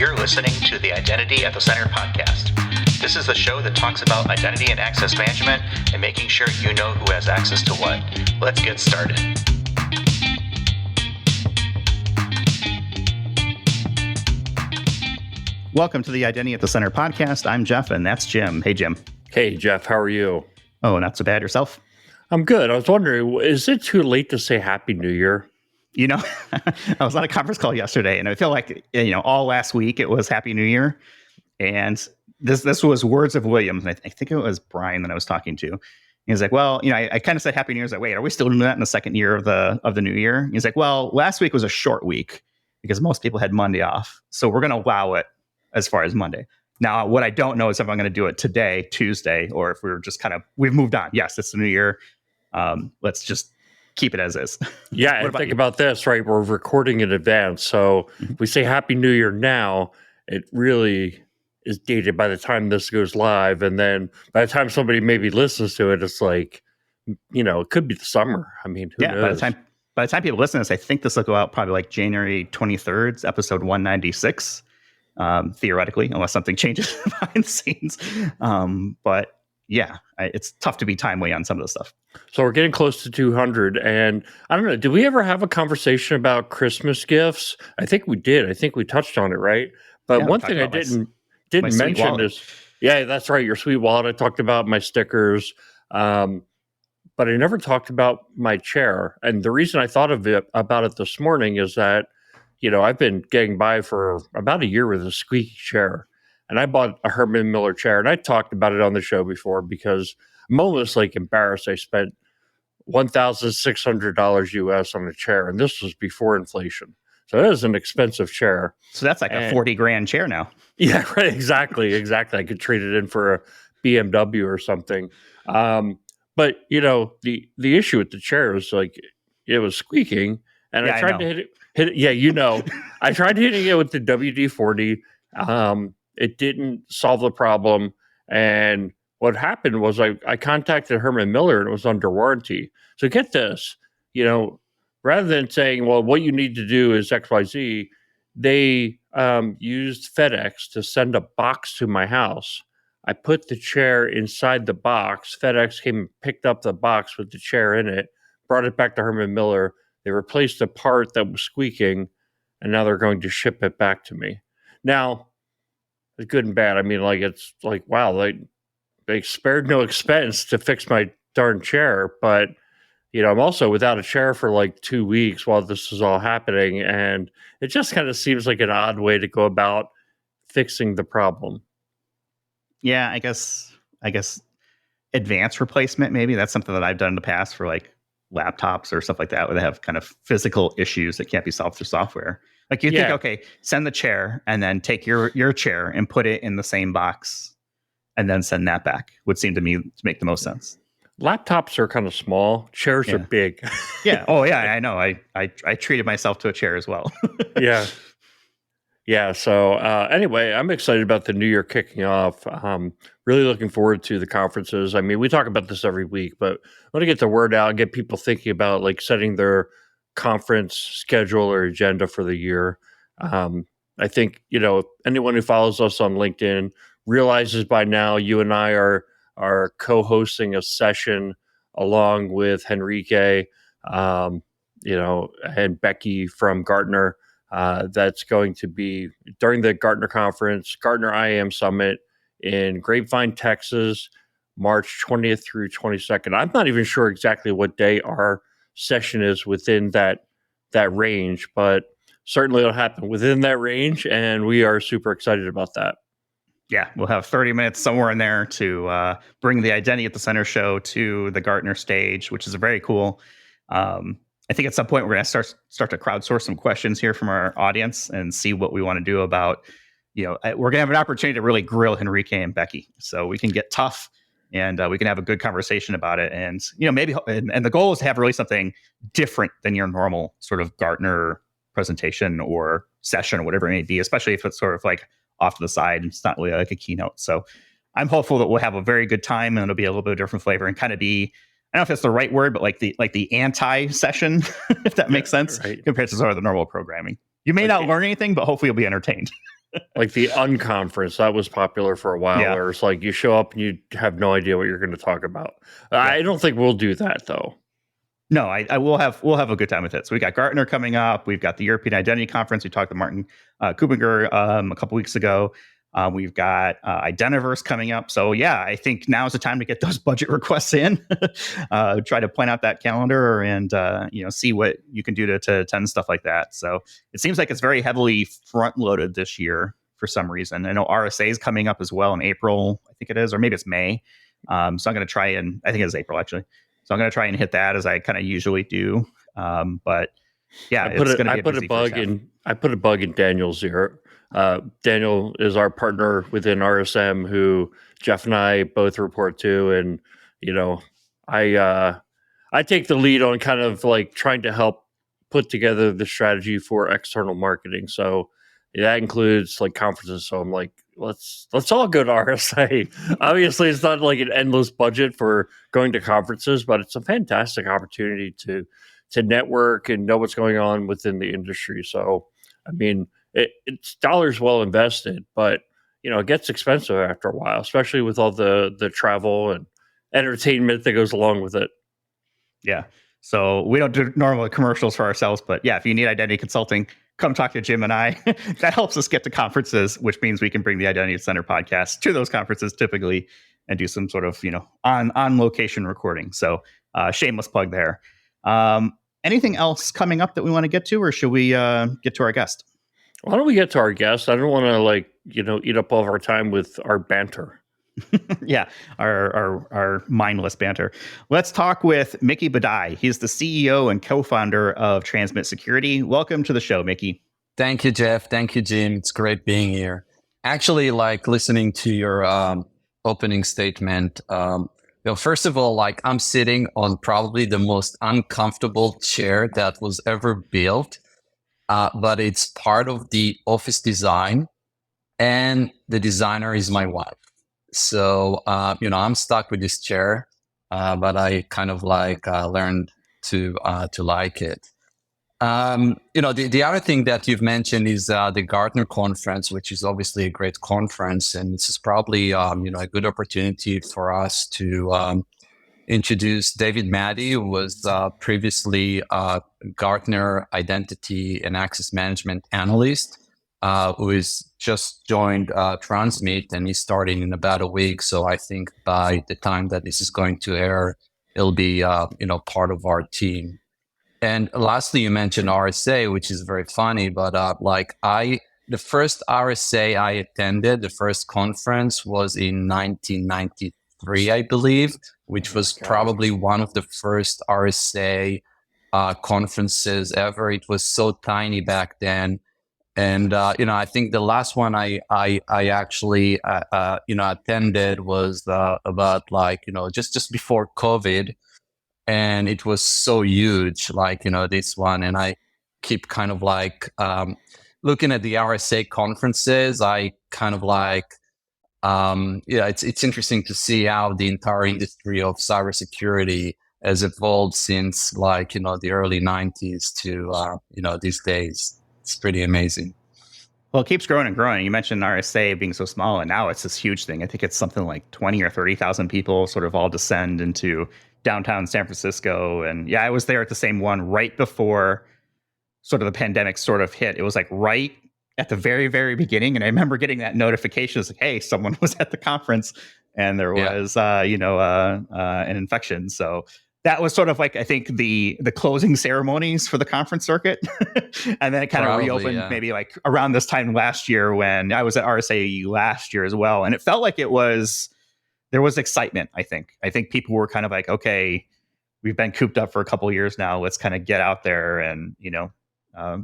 You're listening to the Identity at the Center podcast. This is the show that talks about identity and access management and making sure you know who has access to what. Let's get started. Welcome to the Identity at the Center podcast. I'm Jeff, and that's Jim. Hey, Jim. Hey, Jeff. How are you? Oh, not so bad. Yourself? I'm good. I was wondering, is it too late to say Happy New Year? You know, I was on a conference call yesterday, and I feel like, all last week it was Happy New Year. And this was words of William. I think it was Brian that I was talking to. He was like, well, I kind of said Happy New Year. I was like, wait, are we still doing that in the second year of the new year? He's like, well, last week was a short week because most people had Monday off. So we're going to allow it as far as Monday. Now, what I don't know is if I'm going to do it today, Tuesday, or if we're just we've moved on. Yes, it's the new year. Let's just keep it as is. Yeah, and think about this, right? We're recording in advance. So if we say Happy New Year now, it really is dated by the time this goes live. And then by the time somebody maybe listens to it, it's like, it could be the summer. I mean, who knows? By the time people listen to this, I think this will go out probably like January 23rd, episode 196, theoretically, unless something changes behind the scenes. But yeah, it's tough to be timely on some of the stuff. So we're getting close to 200. And I don't know, did we ever have a conversation about Christmas gifts? I think we did. I think we touched on it, right? But yeah, one thing I didn't mention is, yeah, that's right, your sweet wallet. I talked about my stickers, but I never talked about my chair. And the reason I thought about it this morning is that, I've been getting by for about a year with a squeaky chair. And I bought a Herman Miller chair, and I talked about it on the show before because I'm almost embarrassed. I spent $1,600 US on a chair, and this was before inflation. So it is an expensive chair. So that's like a 40 grand chair now. Yeah, right. Exactly. I could trade it in for a BMW or something. But the issue with the chair is it was squeaking, and I tried to hit it. Yeah, I tried hitting it with the WD-40. It didn't solve the problem. And what happened was I contacted Herman Miller, and it was under warranty. So get this, rather than saying, well, what you need to do is XYZ, they used FedEx to send a box to my house. I put the chair inside the box. FedEx came and picked up the box with the chair in it, brought it back to Herman Miller. They replaced the part that was squeaking, and now they're going to ship it back to me. Now, it's good and bad. I mean, it's wow, they spared no expense to fix my darn chair. But, I'm also without a chair for 2 weeks while this is all happening. And it just kind of seems like an odd way to go about fixing the problem. Yeah, I guess advanced replacement, maybe that's something that I've done in the past for laptops or stuff like that, where they have kind of physical issues that can't be solved through software. Think, okay, send the chair and then take your chair and put it in the same box and then send that back would seem to me to make the most sense. Laptops are kind of small. Chairs are big. Yeah. Oh, yeah, I know. I treated myself to a chair as well. Yeah. Yeah. So anyway, I'm excited about the new year kicking off. Really looking forward to the conferences. I mean, we talk about this every week, but I want to get the word out and get people thinking about setting their conference schedule or agenda for the year. I think, anyone who follows us on LinkedIn realizes by now you and I are co-hosting a session along with Henrique, and Becky from Gartner. That's going to be during the Gartner conference, Gartner IAM Summit in Grapevine, Texas, March 20th through 22nd. I'm not even sure exactly what day our session is within that range, but certainly it'll happen within that range, and we are super excited about that. Yeah, we'll have 30 minutes somewhere in there to bring the Identity at the Center show to the Gartner stage, which is very cool. I think at some point we're going to start to crowdsource some questions here from our audience and see what we want to do about, we're going to have an opportunity to really grill Henrique and Becky, so we can get tough and we can have a good conversation about it. And, maybe, and the goal is to have really something different than your normal sort of Gartner presentation or session or whatever it may be, especially if it's sort of off to the side and it's not really a keynote. So I'm hopeful that we'll have a very good time and it'll be a little bit of different flavor and kind of be, I don't know if that's the right word, but the anti session, if that makes sense, right, compared to sort of the normal programming. You may not learn anything, but hopefully you'll be entertained. Like the unconference, that was popular for a while, Yeah. where it's like you show up and you have no idea what you're going to talk about. I don't think we'll do that though. No, I will have we'll have a good time with it. So we got Gartner coming up. We've got the European Identity Conference. We talked to Martin Kubinger a couple weeks ago. We've got Identiverse coming up. So yeah, I think now is the time to get those budget requests in. Try to plan out that calendar and see what you can do to attend stuff like that. So it seems like it's very heavily front loaded this year for some reason. I know RSA is coming up as well in April. I think it is, or maybe it's May. So I'm going to try and I think it's April actually. So I'm going to try and hit that as I kind of usually do. But yeah, it's going to be a busy first half. I put a bug in Daniel's ear. Daniel is our partner within RSM, who Jeff and I both report to, and I take the lead on kind of like trying to help put together the strategy for external marketing. So that includes like conferences. So I'm like, let's all go to RSA. Obviously, it's not like an endless budget for going to conferences, but it's a fantastic opportunity to network and know what's going on within the industry. So, I mean, it's dollars well invested, but it gets expensive after a while, especially with all the travel and entertainment that goes along with it. Yeah. So we don't do normal commercials for ourselves, but yeah, if you need identity consulting, come talk to Jim and I. That helps us get to conferences, which means we can bring the Identity Center podcast to those conferences typically and do some sort of, on location recording. So shameless plug there. Anything else coming up that we want to get to, or should we get to our guest? Why don't we get to our guest? I don't want to eat up all of our time with our banter. Yeah, our mindless banter. Let's talk with Mickey Boodaei. He's the CEO and co-founder of Transmit Security. Welcome to the show, Mickey. Thank you, Jeff. Thank you, Jim. It's great being here. Actually, like listening to your opening statement, first of all, like I'm sitting on probably the most uncomfortable chair that was ever built, but it's part of the office design, and the designer is my wife. So, I'm stuck with this chair, but I kind of learned to like it. The other thing that you've mentioned is the Gartner conference, which is obviously a great conference, and this is probably a good opportunity for us to introduce David Maddy, who was previously Gartner Identity and Access Management Analyst, who is just joined Transmit, and he's starting in about a week. So I think by the time that this is going to air, it'll be part of our team. And lastly, you mentioned RSA, which is very funny, but the first RSA I attended, the first conference was in 1993, I believe, which was probably one of the first RSA conferences ever. It was so tiny back then. And, I think the last one I actually, attended was about just before COVID. And it was so huge, this one. And I keep kind of looking at the RSA conferences. I kind of it's interesting to see how the entire industry of cybersecurity has evolved since the early 90s to, these days. It's pretty amazing. Well, it keeps growing and growing. You mentioned RSA being so small, and now it's this huge thing. I think it's something like 20 or 30,000 people sort of all descend into downtown San Francisco. And yeah, I was there at the same one right before sort of the pandemic sort of hit. It was like right at the very, very beginning. And I remember getting that notification. It's like, hey, someone was at the conference and there was, an infection. So that was sort of like, I think, the closing ceremonies for the conference circuit. And then it kind of reopened maybe like around this time last year when I was at RSA last year as well. And it felt like there was excitement, I think. I think people were kind of like, okay, we've been cooped up for a couple of years now. Let's kind of get out there and, mingle I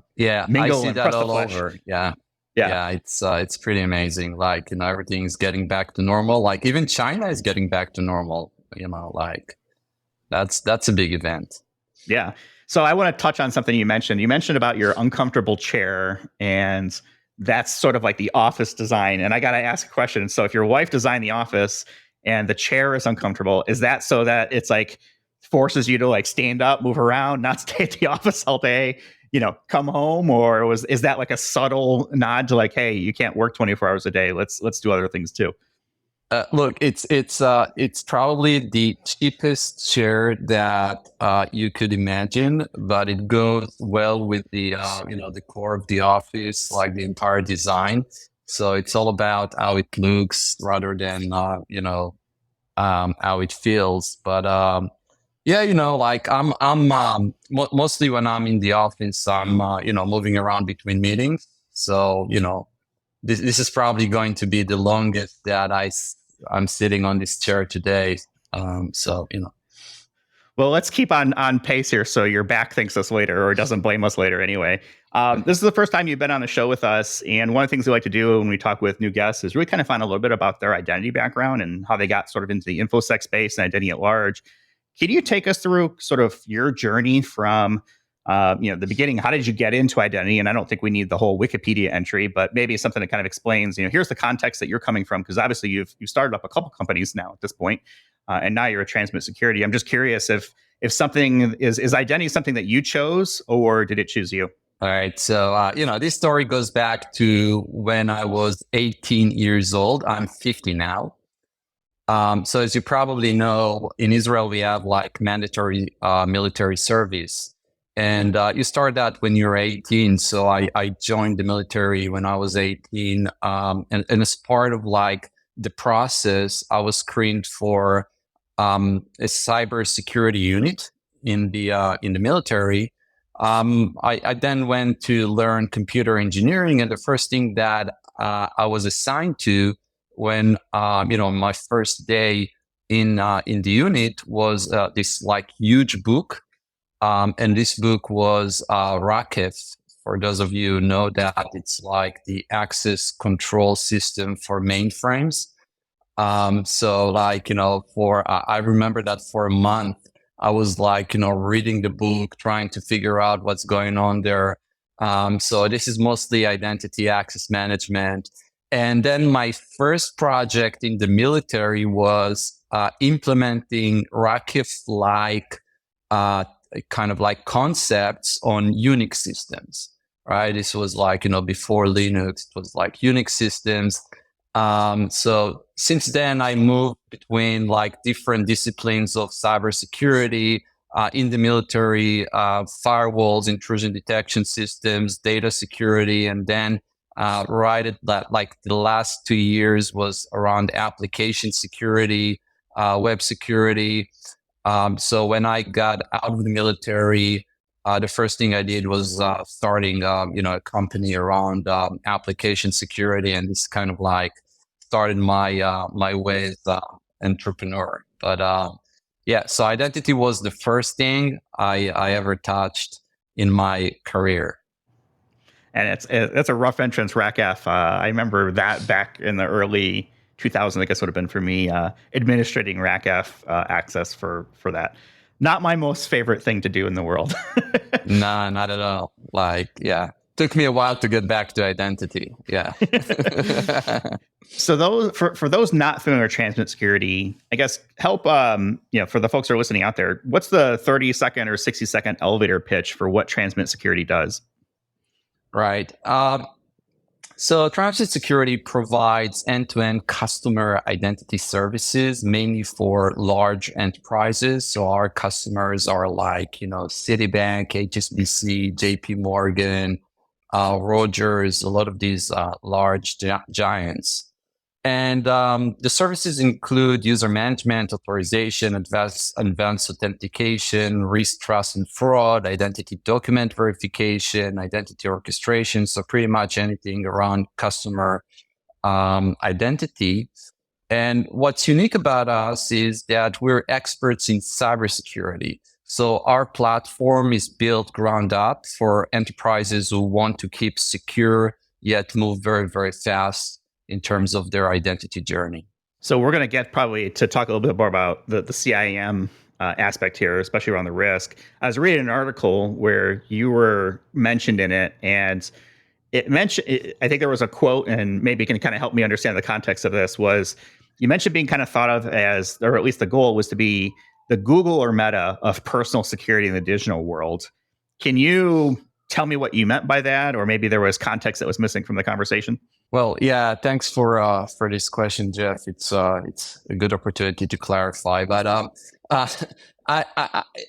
see and that press all the flesh. over. Yeah, it's pretty amazing. Everything's getting back to normal. Like even China is getting back to normal, that's a big event. Yeah. So I want to touch on something you mentioned. You mentioned about your uncomfortable chair, and that's sort of like the office design. And I got to ask a question. So if your wife designed the office and the chair is uncomfortable, is that so that it's like forces you to like stand up, move around, not stay at the office all day? come home, or is that like a subtle nod to like, hey, you can't work 24 hours a day. Let's do other things too. Look, it's probably the cheapest chair that you could imagine, but it goes well with the the core of the office, like the entire design. So it's all about how it looks rather than how it feels. But yeah, like I'm mostly when I'm in the office, I'm moving around between meetings. So this is probably going to be the longest that I'm sitting on this chair today. Well, let's keep on pace here so your back thanks us later or doesn't blame us later anyway. This is the first time you've been on the show with us. And one of the things we like to do when we talk with new guests is really kind of find a little bit about their identity background and how they got sort of into the InfoSec space and identity at large. Can you take us through sort of your journey from the beginning? How did you get into identity? And I don't think we need the whole Wikipedia entry, but maybe something that kind of explains, here's the context that you're coming from, because obviously you've started up a couple companies now at this point, and now you're a transmit security. I'm just curious if something is identity something that you chose, or did it choose you? All right. So, this story goes back to when I was 18 years old. I'm 50 now. So as you probably know, in Israel, we have like mandatory military service. And you start that when you're 18. So I joined the military when I was 18. And as part of like the process, I was screened for a cybersecurity unit in the military. I then went to learn computer engineering, and the first thing that I was assigned to when my first day in the unit was this like huge book, and this book was RACF. For those of you who know that, it's like the access control system for mainframes. So like I remember that for a month I was like reading the book, trying to figure out what's going on there. So this is mostly identity access management. And then my first project in the military was implementing RACF-like kind of like concepts on Unix systems, right? This was like, before Linux, it was like Unix systems. So since then, I moved between like different disciplines of cybersecurity in the military, firewalls, intrusion detection systems, data security, and then right at that, like the last 2 years was around application security, web security. So when I got out of the military, the first thing I did was starting, a company around application security, and this kind of like started my way as entrepreneur. But yeah, so identity was the first thing I ever touched in my career. And it's a rough entrance, RACF. I remember that back in the early 2000s, I guess would have been for me, administrating RACF access for that. Not my most favorite thing to do in the world. Nah, not at all. Like, yeah, took me a while to get back to identity. Yeah. So those for those not familiar with transmit security, I guess help for the folks who are listening out there, what's the 30-second or 60-second elevator pitch for what transmit security does? Right. So transmit security provides end-to-end customer identity services, mainly for large enterprises. So our customers are like, Citibank, HSBC, JP Morgan, Rogers, a lot of these large giants. And the services include user management, authorization, advanced authentication, risk, trust, and fraud, identity document verification, identity orchestration. So pretty much anything around customer identity. And what's unique about us is that we're experts in cybersecurity. So our platform is built ground up for enterprises who want to keep secure, yet move very, very fast in terms of their identity journey. So we're going to get probably to talk a little bit more about the CIAM aspect here, especially around the risk. I was reading an article where you were mentioned in it, and I think there was a quote, and maybe you can kind of help me understand the context of this, was you mentioned being kind of thought of as, or at least the goal was to be the Google or Meta of personal security in the digital world. Can you tell me what you meant by that, or maybe there was context that was missing from the conversation? Well, yeah, thanks for this question, Jeff. It's a good opportunity to clarify. But uh,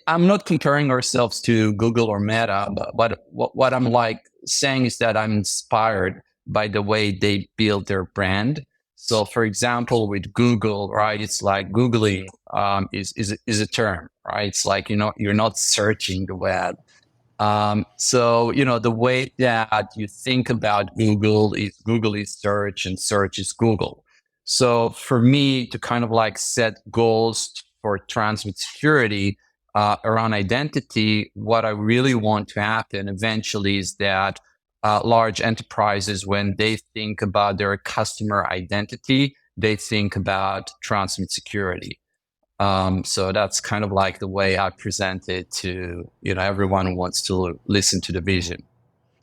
I'm not comparing ourselves to Google or Meta, but what I'm like saying is that I'm inspired by the way they build their brand. So, for example, with Google, right, it's like Googling is a term, right? It's like, you're not searching the web. So, the way that you think about Google is search and search is Google. So for me to kind of like set goals for transmit security around identity, what I really want to happen eventually is that large enterprises, when they think about their customer identity, they think about transmit security. So that's kind of like the way I present it to, everyone who wants to listen to the vision.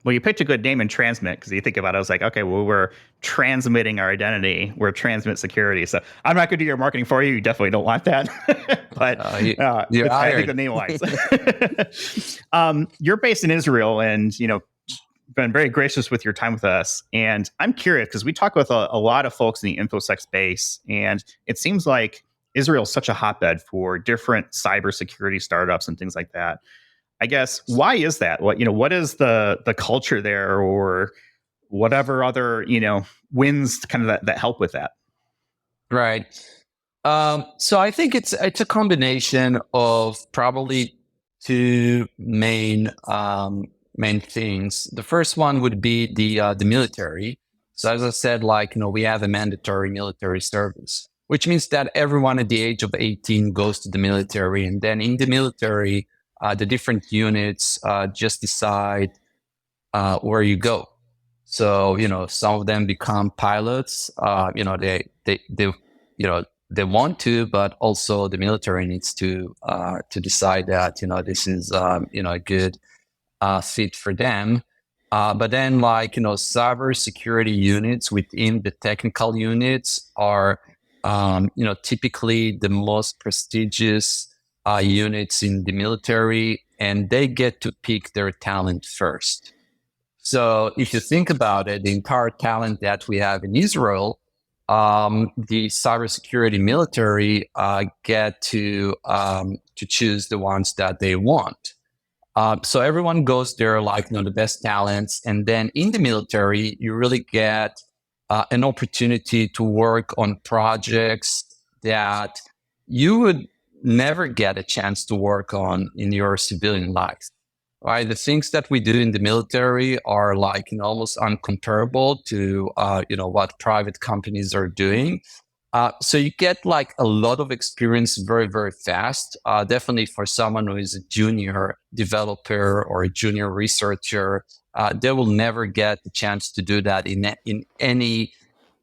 Well, you picked a good name in transmit, because you think about it, I was like, okay, well, we're transmitting our identity. We're transmit security. So I'm not going to do your marketing for you. You definitely don't want that. But I think the name wise. You're based in Israel, and, been very gracious with your time with us. And I'm curious, because we talk with a lot of folks in the InfoSec space, and it seems like Israel is such a hotbed for different cybersecurity startups and things like that. I guess, why is that? What is the culture there, or whatever other, wins kind of that help with that? Right. So I think it's a combination of probably two main things. The first one would be the military. So as I said, we have a mandatory military service, which means that everyone at the age of 18 goes to the military, and then in the military, the different units just decide where you go. So some of them become pilots. They want to, but also the military needs to decide that this is a good fit for them. But then cyber security units within the technical units are typically the most prestigious units in the military, and they get to pick their talent first. So if you think about it, the entire talent that we have in Israel, the cybersecurity military get to choose the ones that they want. So everyone goes there the best talents, and then in the military, you really get an opportunity to work on projects that you would never get a chance to work on in your civilian life. Right, the things that we do in the military are almost uncomparable to what private companies are doing. So you get a lot of experience very, very fast. Definitely for someone who is a junior developer or a junior researcher, they will never get the chance to do that in any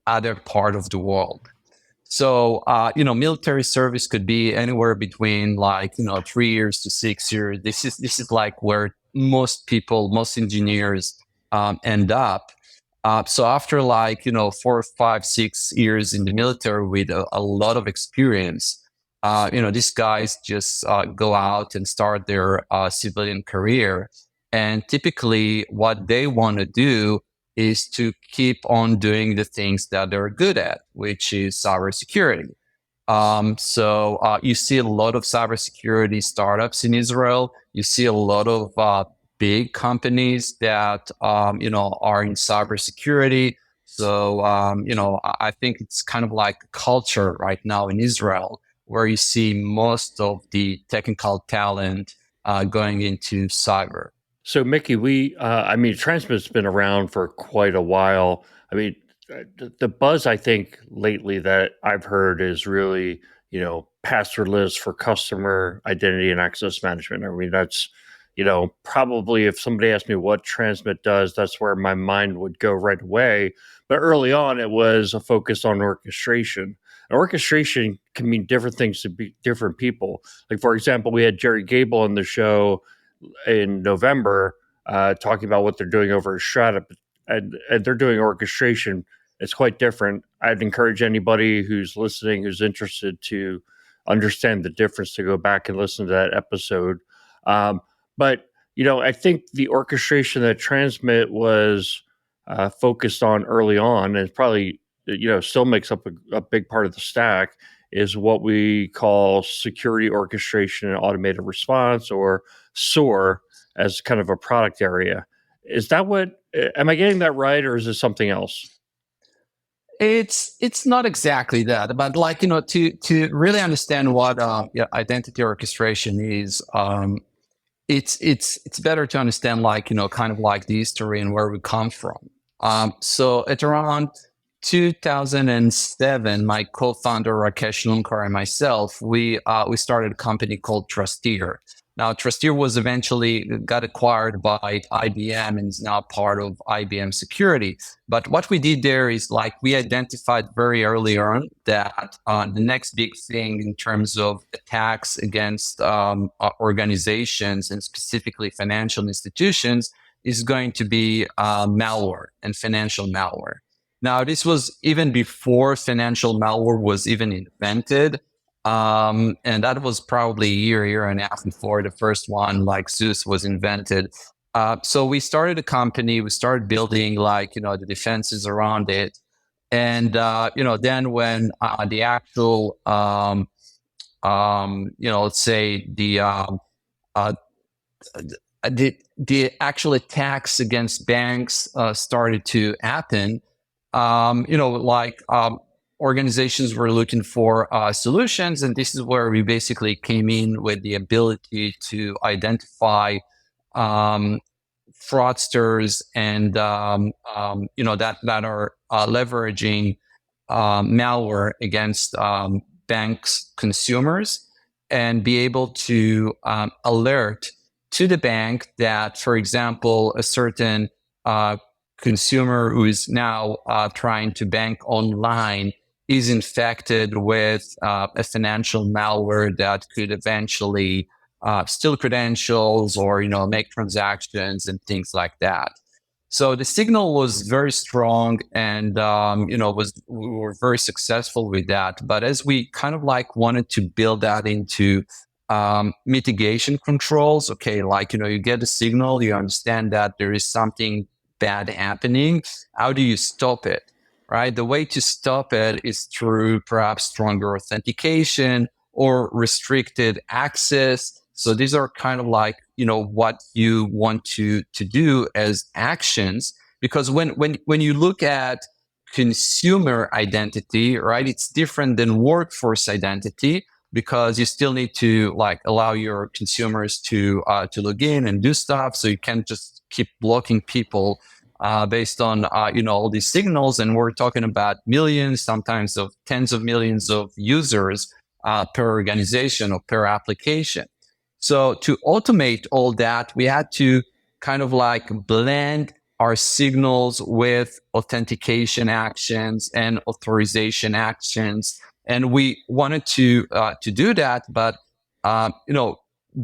other part of the world. So, military service could be anywhere between 3 years to 6 years. This is where most engineers end up. So after 4, 5, 6 years in the military with a lot of experience, these guys just go out and start their civilian career. And typically what they want to do is to keep on doing the things that they're good at, which is cybersecurity. So you see a lot of cybersecurity startups in Israel. You see a lot of big companies that are in cybersecurity. So I think it's kind of like a culture right now in Israel where you see most of the technical talent going into cyber. So, Mickey, Transmit's been around for quite a while. The buzz, I think, lately that I've heard is really, passwordless for customer identity and access management. That's, probably if somebody asked me what Transmit does, that's where my mind would go right away. But early on, it was a focus on orchestration. And orchestration can mean different things to different people. Like, for example, we had Jerry Gable on the show in November talking about what they're doing over at Strata, and they're doing orchestration. It's quite different. I'd encourage anybody who's listening, who's interested, to understand the difference, to go back and listen to that episode. But I think the orchestration that transmit was focused on early on, and probably still makes up a big part of the stack, is what we call security orchestration and automated response, or SOAR, as kind of a product area. Is that what? Am I getting that right, or is it something else? It's not exactly that, but like to really understand what identity orchestration is, it's better to understand like kind of like the history and where we come from. So at around 2007, my co-founder Rakesh Lunkar and myself, we started a company called Trusteer. Now, Trusteer was eventually got acquired by IBM and is now part of IBM Security. But what we did there is like we identified very early on that the next big thing in terms of attacks against organizations and specifically financial institutions is going to be malware and financial malware. Now, this was even before financial malware was even invented. And that was probably a year and a half before the first one like Zeus was invented. So we started a company, we started building like, the defenses around it. And, then when the actual, let's say the actual attacks against banks started to happen, organizations were looking for solutions, and this is where we basically came in with the ability to identify fraudsters and that are leveraging malware against banks' consumers, and be able to alert to the bank that, for example, a certain consumer who is now trying to bank online is infected with a financial malware that could eventually steal credentials or make transactions and things like that. So the signal was very strong, and we were very successful with that. But as we kind of like wanted to build that into mitigation controls, okay, like you get a signal, you understand that there is something bad happening. How do you stop it? Right? The way to stop it is through perhaps stronger authentication or restricted access. So these are kind of like, what you want to do as actions, because when you look at consumer identity, right, it's different than workforce identity, because you still need to like allow your consumers to log in and do stuff. So you can't just keep blocking people based on all these signals. And we're talking about millions, sometimes of tens of millions of users per organization or per application. So to automate all that, we had to kind of like blend our signals with authentication actions and authorization actions. And we wanted to do that, but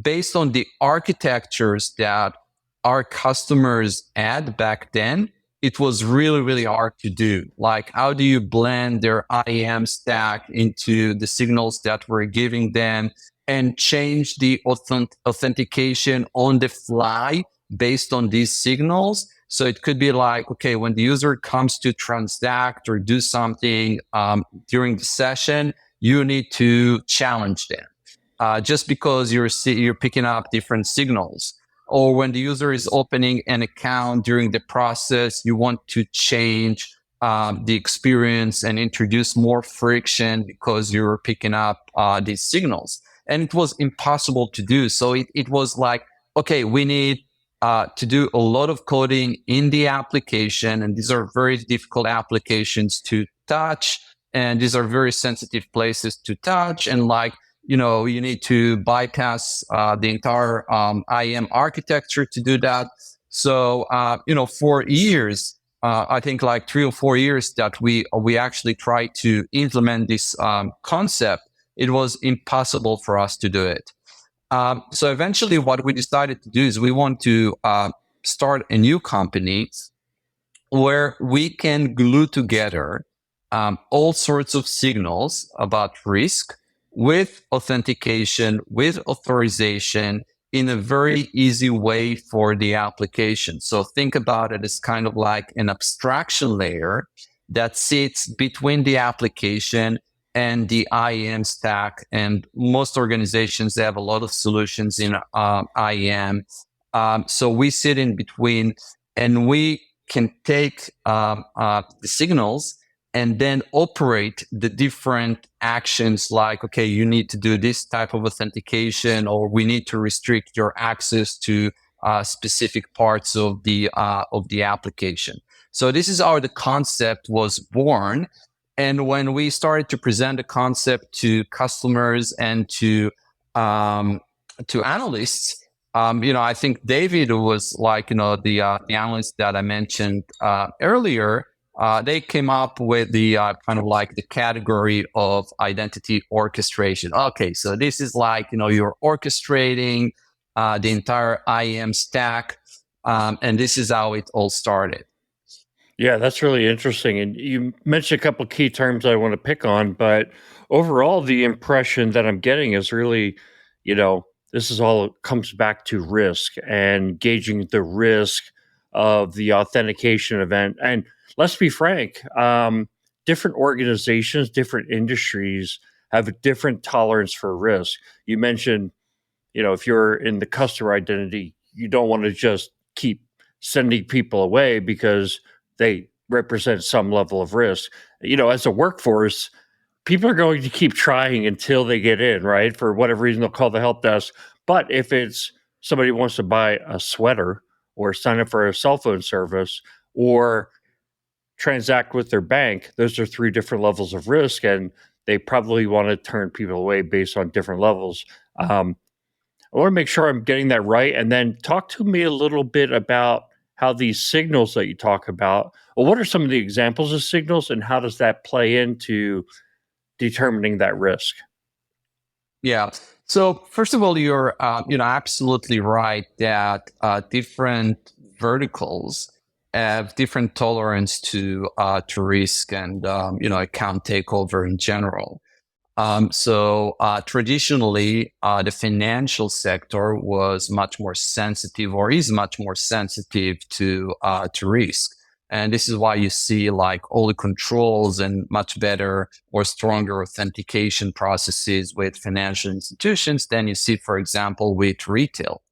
based on the architectures that our customers had back then, it was really, really hard to do. Like, how do you blend their IAM stack into the signals that we're giving them and change the authentication on the fly based on these signals? So it could be like, okay, when the user comes to transact or do something during the session, you need to challenge them just because you're picking up different signals. Or when the user is opening an account during the process, you want to change the experience and introduce more friction because you're picking up these signals. And it was impossible to do. So it was like, okay, we need to do a lot of coding in the application. And these are very difficult applications to touch. And these are very sensitive places to touch. And like, you need to bypass the entire IAM architecture to do that. So, for years, I think like 3 or 4 years that we actually tried to implement this concept, it was impossible for us to do it. So eventually what we decided to do is we want to start a new company where we can glue together all sorts of signals about risk with authentication, with authorization, in a very easy way for the application. So think about it as kind of like an abstraction layer that sits between the application and the IAM stack. And most organizations, they have a lot of solutions in IAM. So we sit in between, and we can take the signals and then operate the different actions like, okay, you need to do this type of authentication, or we need to restrict your access to specific parts of the application. So this is how the concept was born. And when we started to present the concept to customers and to analysts, I think David was like, the analyst that I mentioned earlier. They came up with the kind of like the category of identity orchestration. Okay, so this is like, you're orchestrating the entire IAM stack, and this is how it all started. Yeah, that's really interesting. And you mentioned a couple of key terms I want to pick on, but overall, the impression that I'm getting is really, this is all comes back to risk and gauging the risk of the authentication event. And let's be frank, different organizations, different industries have a different tolerance for risk. You mentioned, if you're in the customer identity, you don't want to just keep sending people away because they represent some level of risk. As a workforce, people are going to keep trying until they get in, right? For whatever reason, they'll call the help desk. But if it's somebody who wants to buy a sweater or sign up for a cell phone service or transact with their bank, those are three different levels of risk, and they probably want to turn people away based on different levels. I want to make sure I'm getting that right. And then talk to me a little bit about how these signals that you talk about, well, what are some of the examples of signals and how does that play into determining that risk? Yeah. So first of all, you're absolutely right that different verticals have different tolerance to risk and account takeover in general. So traditionally, the financial sector was much more sensitive, or is much more sensitive to risk. And this is why you see like all the controls and much better or stronger authentication processes with financial institutions than you see, for example, with retail.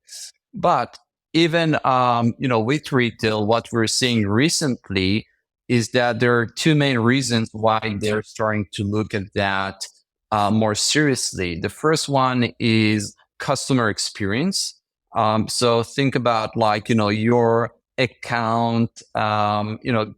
But even with retail, what we're seeing recently is that there are two main reasons why they're starting to look at that more seriously. The first one is customer experience. So think about like, your account,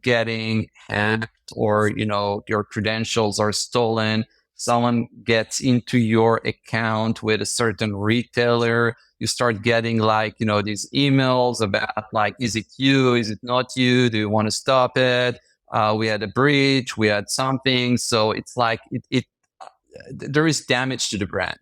getting hacked, or, your credentials are stolen. Someone gets into your account with a certain retailer. You start getting like, these emails about like, is it you? Is it not you? Do you want to stop it? We had a breach. We had something. So it's like, there is damage to the brand.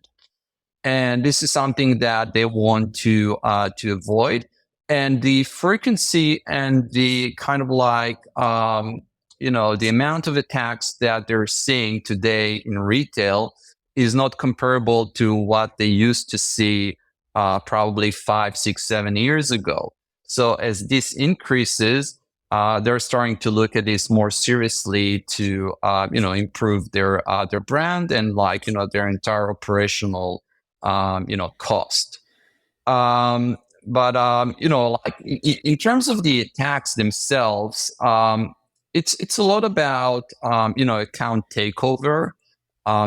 And this is something that they want to avoid. And the frequency and the kind of like, the amount of attacks that they're seeing today in retail is not comparable to what they used to see probably 5, 6, 7 years ago. So as this increases, they're starting to look at this more seriously to, improve their brand and like, their entire operational, cost. But like in terms of the attacks themselves, it's a lot about, account takeover.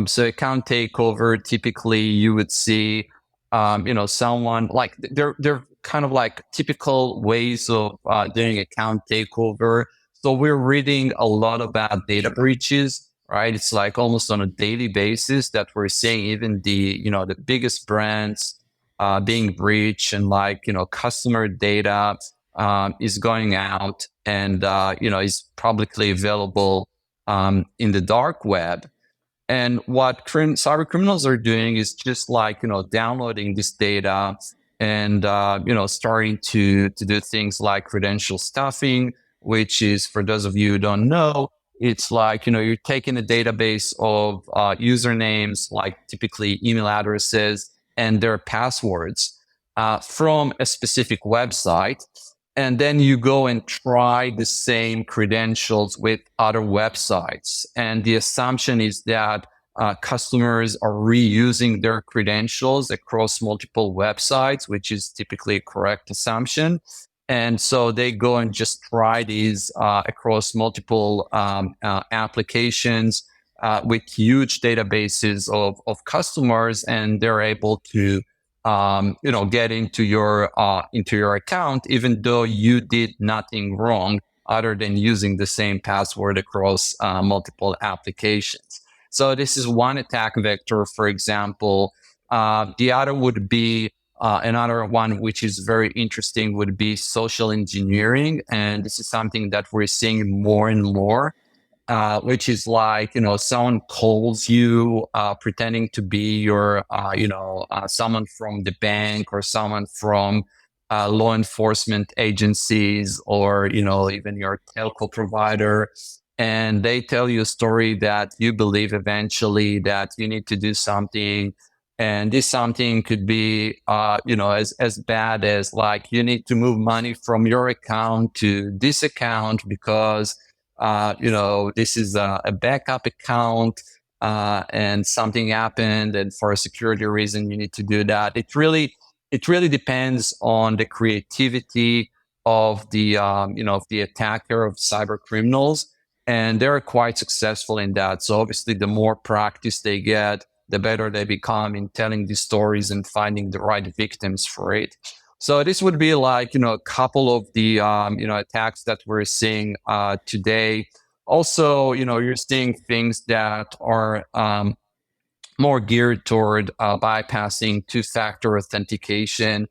So account takeover, typically you would see, someone like they're kind of like typical ways of doing account takeover. So we're reading a lot about data breaches, right? It's like almost on a daily basis that we're seeing even the biggest brands being breached, and like, customer data is going out and, is publicly available in the dark web. And what cyber criminals are doing is just like, downloading this data and, starting to do things like credential stuffing, which is, for those of you who don't know, it's like, you're taking a database of usernames, like typically email addresses and their passwords. from a specific website, and then you go and try the same credentials with other websites. And the assumption is that customers are reusing their credentials across multiple websites, which is typically a correct assumption. And so they go and just try these across multiple applications with huge databases of customers, and they're able to get into your account, even though you did nothing wrong other than using the same password across multiple applications. So this is one attack vector, for example. The other would be another one, which is very interesting, would be social engineering. And this is something that we're seeing more and more, which is like, someone calls you pretending to be your, someone from the bank or someone from law enforcement agencies, or, even your telco provider. And they tell you a story that you believe eventually that you need to do something. And this something could be, as bad as like you need to move money from your account to this account because, this is a backup account and something happened. And for a security reason, you need to do that. It really depends on the creativity of the, of the attacker, of cyber criminals. And they're quite successful in that. So obviously, the more practice they get, the better they become in telling these stories and finding the right victims for it. So this would be like, a couple of the, attacks that we're seeing today. Also, you're seeing things that are more geared toward bypassing two-factor authentication.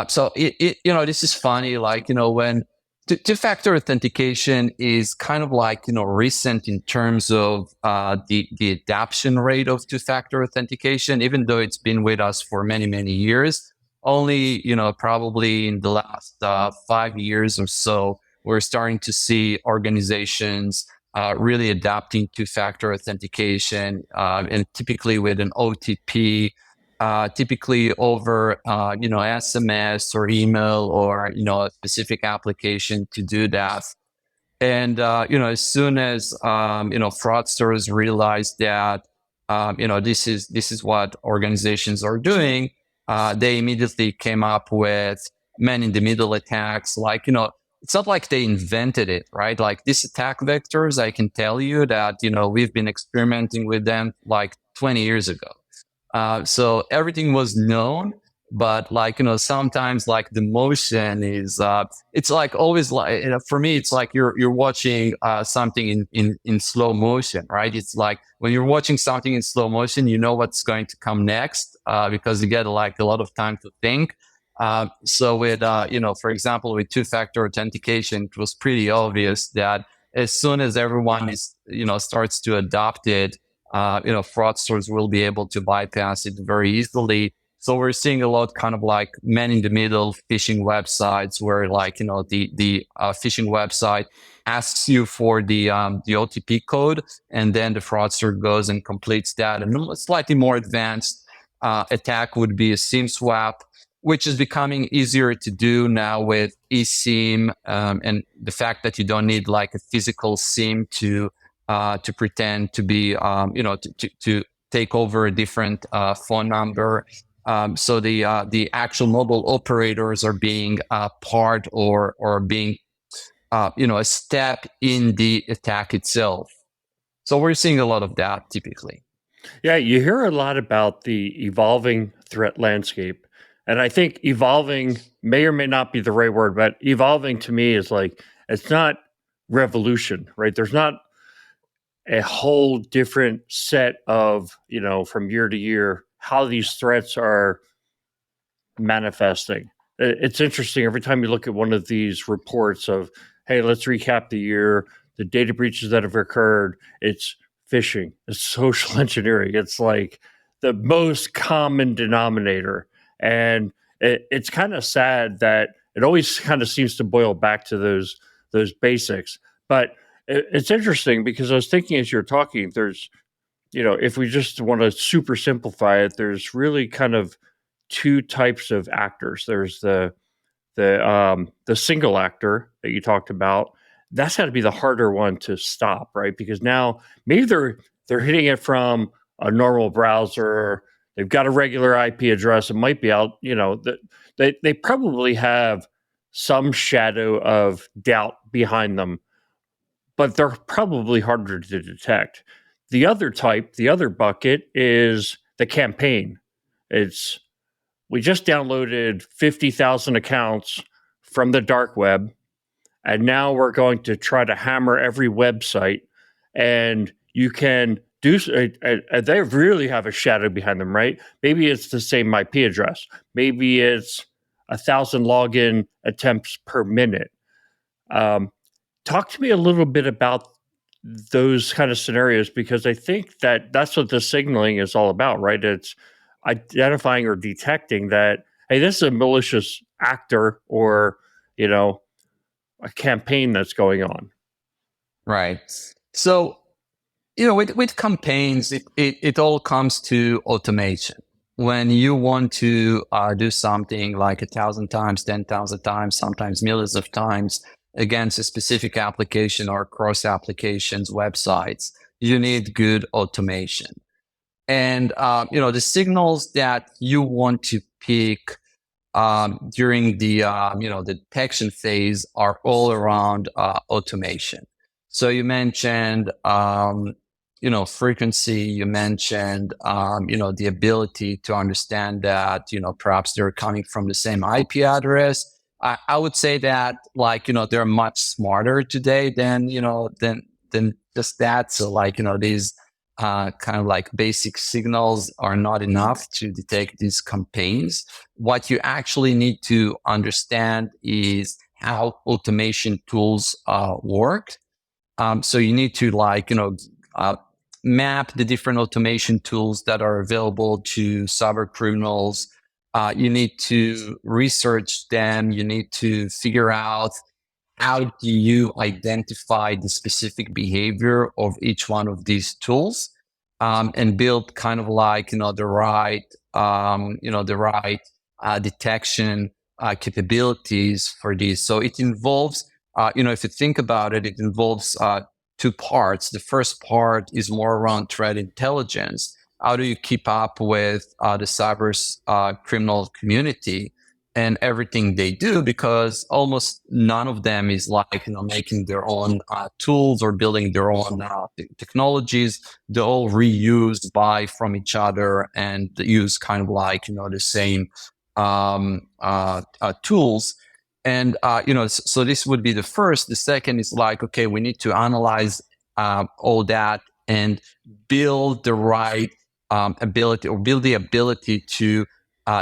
So this is funny, like, when two-factor authentication is kind of like, recent in terms of the adoption rate of two-factor authentication, even though it's been with us for many, many years. Only, probably in the last 5 years or so, we're starting to see organizations really adopting two-factor authentication, and typically with an OTP, typically over, SMS or email or, a specific application to do that. And, as soon as, fraudsters realize that, this is what organizations are doing, they immediately came up with man-in-the-middle attacks. Like, it's not like they invented it, right? Like these attack vectors, I can tell you that, we've been experimenting with them like 20 years ago. So everything was known, but like, sometimes like the motion is, it's like always like, for me, it's like you're watching something in slow motion, right? It's like when you're watching something in slow motion, you know what's going to come next because you get like a lot of time to think. So with, for example, with two-factor authentication, it was pretty obvious that as soon as everyone is, starts to adopt it, fraudsters will be able to bypass it very easily. So we're seeing a lot kind of like man-in-the-middle phishing websites where like, the phishing website asks you for the OTP code, and then the fraudster goes and completes that. And a slightly more advanced attack would be a SIM swap, which is becoming easier to do now with eSIM, and the fact that you don't need like a physical SIM to pretend to be, to take over a different phone number. So the actual mobile operators are being part or being, a step in the attack itself. So we're seeing a lot of that typically. Yeah, you hear a lot about the evolving threat landscape. And I think evolving may or may not be the right word, but evolving to me is like, it's not revolution, right? There's not a whole different set of, from year to year, how these threats are manifesting. It's interesting every time you look at one of these reports of, hey, let's recap the year, the data breaches that have occurred. It's phishing, it's social engineering. It's like the most common denominator. And it's kind of sad that it always kind of seems to boil back to those basics. But it's interesting because I was thinking as you're talking, there's, if we just want to super simplify it, there's really kind of two types of actors. There's the single actor that you talked about. That's got to be the harder one to stop, right? Because now maybe they're hitting it from a normal browser. They've got a regular IP address. It might be out. They probably have some shadow of doubt behind them, but they're probably harder to detect. The other type, the other bucket, is the campaign. We just downloaded 50,000 accounts from the dark web, and now we're going to try to hammer every website. And you can do, they really have a shadow behind them, right? Maybe it's the same IP address. Maybe it's 1,000 login attempts per minute. Talk to me a little bit about those kind of scenarios, because I think that's what the signaling is all about, right? It's identifying or detecting that, hey, this is a malicious actor or, a campaign that's going on. Right. So, with campaigns, it all comes to automation. When you want to do something like 1,000 times, 10,000 times, sometimes millions of times against a specific application or cross applications websites, you need good automation. And, the signals that you want to pick during the the detection phase are all around automation. So you mentioned frequency. You mentioned the ability to understand that perhaps they're coming from the same IP address. I would say that they're much smarter today than just that. So these kind of like basic signals are not enough to detect these campaigns. What you actually need to understand is how automation tools work. So you need to map the different automation tools that are available to cyber criminals. You need to research them. You need to figure out how do you identify the specific behavior of each one of these tools, and build kind of the right detection capabilities for these. So it involves, if you think about it, it involves two parts. The first part is more around threat intelligence. How do you keep up with the cyber criminal community and everything they do? Because almost none of them is making their own tools or building their own technologies. They all reuse, buy from each other, and use kind of the same tools. And so this would be the first. The second is okay, we need to analyze all that and build the right ability, or build the ability to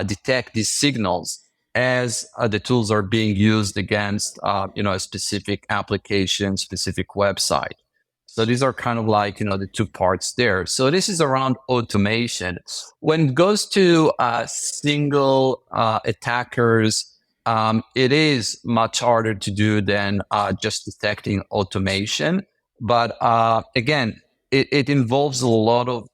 detect these signals as the tools are being used against a specific application, specific website. So these are kind of the two parts there. So this is around automation. When it goes to single attackers, it is much harder to do than just detecting automation. But again, it involves a lot of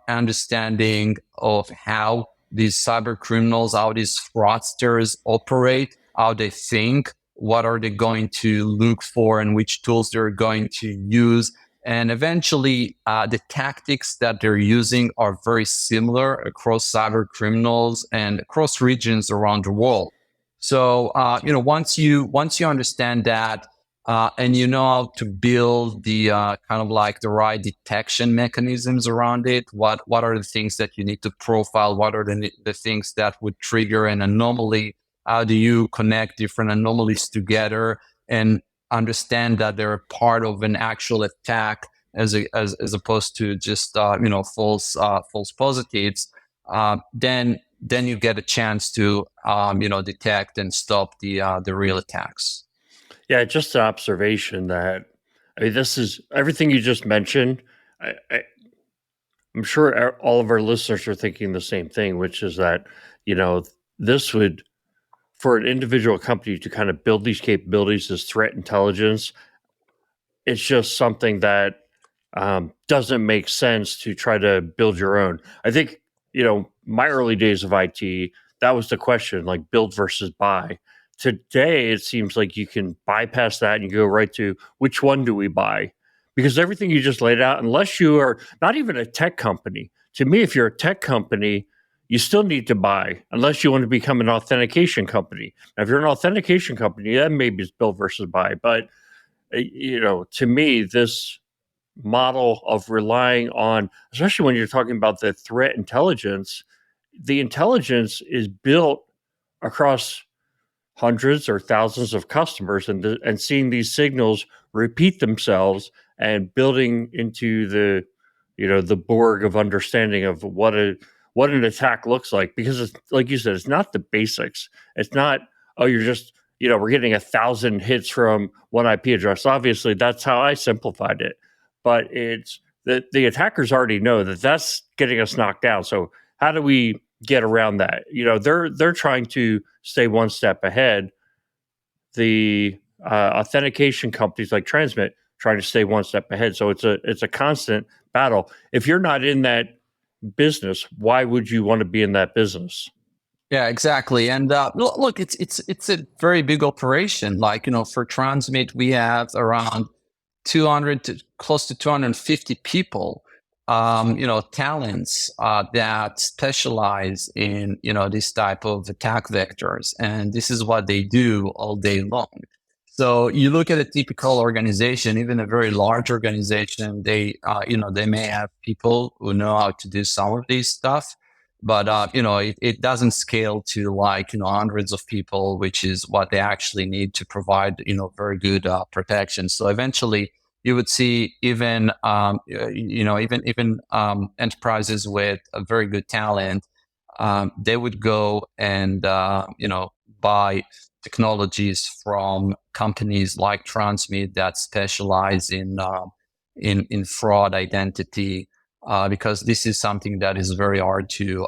understanding of how these cyber criminals, how these fraudsters operate, how they think, what are they going to look for, and which tools they're going to use. And eventually, the tactics that they're using are very similar across cyber criminals and across regions around the world. So, once you understand that, and you know how to build the kind of the right detection mechanisms around it, what are the things that you need to profile? What are the things that would trigger an anomaly? How do you connect different anomalies together and understand that they're part of an actual attack as opposed to just false positives? Then you get a chance to detect and stop the real attacks. Yeah, just an observation that, this is everything you just mentioned. I'm sure all of our listeners are thinking the same thing, which is that this would, for an individual company to kind of build these capabilities, this threat intelligence, it's just something that doesn't make sense to try to build your own. I think, my early days of IT, that was the question, like build versus buy. Today, it seems like you can bypass that and you go right to which one do we buy? Because everything you just laid out, unless you are not even a tech company, to me, if you're a tech company, you still need to buy unless you want to become an authentication company. Now, if you're an authentication company, then maybe it's build versus buy. But, to me, this model of relying on, especially when you're talking about the threat intelligence, the intelligence is built across hundreds or thousands of customers, and seeing these signals repeat themselves and building into the Borg of understanding of what an attack looks like. Because it's like you said, it's not the basics. It's not, oh, you're just, we're getting 1,000 hits from one IP address. Obviously, that's how I simplified it. But it's that the attackers already know that that's getting us knocked down. So how do we get around that? They're trying to stay one step ahead. The authentication companies like Transmit trying to stay one step ahead. So it's a constant battle. If you're not in that business, why would you want to be in that business? Yeah, exactly. And look, it's a very big operation. Like, for Transmit, we have around 200 to close to 250 people, talents that specialize in, this type of attack vectors. And this is what they do all day long. So you look at a typical organization, even a very large organization, they may have people who know how to do some of these stuff, but, it doesn't scale to like, hundreds of people, which is what they actually need to provide, very good protection. So eventually you would see even enterprises with a very good talent, they would go and, buy technologies from companies like Transmit that specialize in fraud identity, because this is something that is very hard to